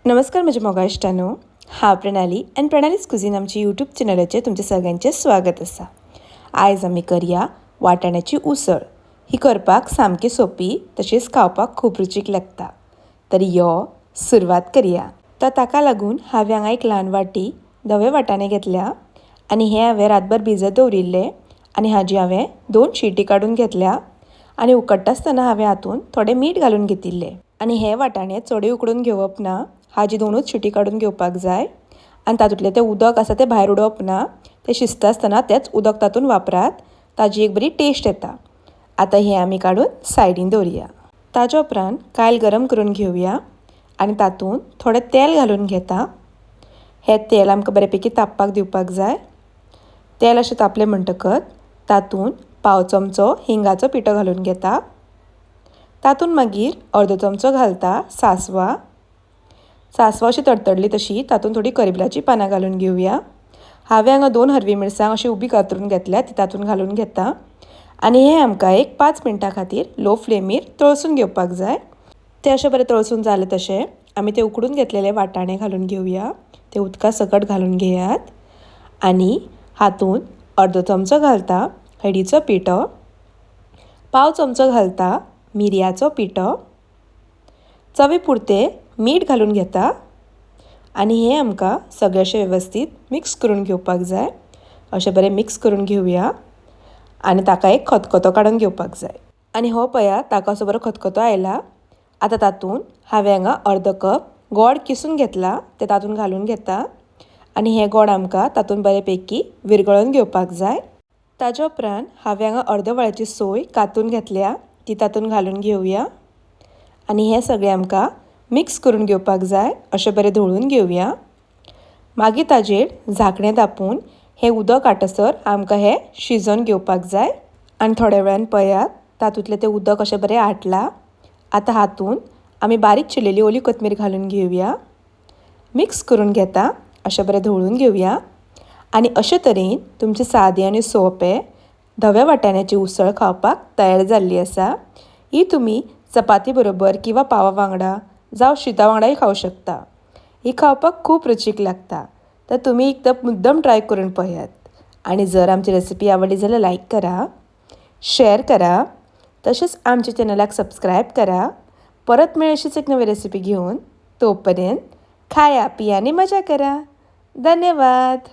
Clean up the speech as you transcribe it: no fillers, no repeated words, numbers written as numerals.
नमस्कार म्हज्या मोगा इश्टांनो, हांव प्रणाली आनी प्रणालीज कुझीन आमच्या यूट्यूब चॅनलाचेर तुमचे सगळ्यांचें स्वागत आसा। आयज आमी करया वाटाण्याची उसळ। ही करपाक सामकी सोपी तशेंच खावपाक खूब रुचीक लागता। तर यो सुरवात करया। ताका लागून हांवें हांगा एक ल्हान वाटी धवे वाटाणे घेतल्या आनी हे हांवें रातभर भिजत दवरिल्ले आनी हाजी हांवें 2 शिटी काडून घेतल्या आनी उकडटा आसतना हांवें हातून थोडें मीठ घालून घेतिल्लें आनी हे वाटाणे चडय उकडून घेवप ना। हाजी 2च शिटी काडून घेवपाक जाय आनी तातूंतलें तें उदक आसा तें भायर उडोवप ना। तें शिजता आसतना तेंच उदक तातूंत वापरात, ताजी एक बरी टेस्ट येता। आतां हें आमी काडून सायडीन दवरया। ताज्या उपरांत कायल गरम करून घेवया आनी तातूंत थोडें तेल घालून घेता। हें तेल आमकां बऱ्यापैकी तापपाक दिवपाक जाय। तेल अशें तापलें म्हणटकच तातूंत पाव चमचो हिंगाचो पिठो घालून घेता। तातूंत मागीर अर्दो चमचो घालता सांसवां अशी तडतडली तशी तातूंत थोडी करिबलाची पानां घालून घेवया। हांवें हांगा 2 हरवी मिरसांग अशी उबी कातरून घेतल्या, ती तातूंत घालून घेता आनी हें आमकां एक 5 मिनटां खातीर लो फ्लेमीर तळसून घेवपाक जाय। तें अशें बरें तळसून जालें तशें आमी ते उकडून घेतलेले वाटाणे घालून घेवया। ते उदका सकट घालून घेयात आनी हातूंत अर्दो चमचो घालता हळदीचो पिठो, पाव चमचो घालता मिरयाचो पिठो, चवी पुरतें मीठ घालून घेता आनी हें आमकां सगळेंशें वेवस्थीत मिक्स करून घेवपाक जाय। अशें बरें मिक्स करून घेवया आनी ताका एक खतखतो काडून घेवपाक जाय। आनी हो पळयात ताका असो बरो खतखतो आयला। आतां तातूंत हांवें हांगा अर्दो कप गोड किसून घेतला, तें तातूंत घालून घेता आनी हें गोड आमकां तातूंत बरेपैकी विरगळोवन घेवपाक जाय। ताज्या उपरांत हांवें हांगा अर्दो वळ्याची सोय कातून घेतल्या, ती तातूंत घालून घेवया आनी हें सगळें आमकां मिक्स करून घेवपाक जाय। अशें बरें धवळून घेवया। मागीर ताजेर झांकणें धांपून हें उदक आटसर आमकां हें शिजोवन घेवपाक जाय आनी थोड्या वेळान पळयात तातूंतलें तें उदक अशें बरें आटलां। आतां हातूंत आमी बारीक चिरलेली ओली कोथमीर घालून घेवया, मिक्स करून घेता, अशें बरें धवळून घेवया आनी अशे तरेन तुमची सादी आनी सोंपें धव्या वाटाण्याची उसळ खावपाक तयार जाल्ली आसा। ही तुमी चपाती बरोबर किंवा पावा वांगडा जावं शीता वांगडाय खावं शकता। ही खावपाक खूब रुचीक लागता। तर तुमी एकदां मुद्दम ट्राय करून पळयात आनी जर आमची रेसिपी आवडली जाल्यार लायक करा, शेअर करा, तशेंच आमच्या चॅनलाक सबस्क्रायब करा। परत मेळ अशीच एक नवी रेसिपी घेवन, तोपर्यंत खाया पिया आनी मजा करा। धन्यवाद।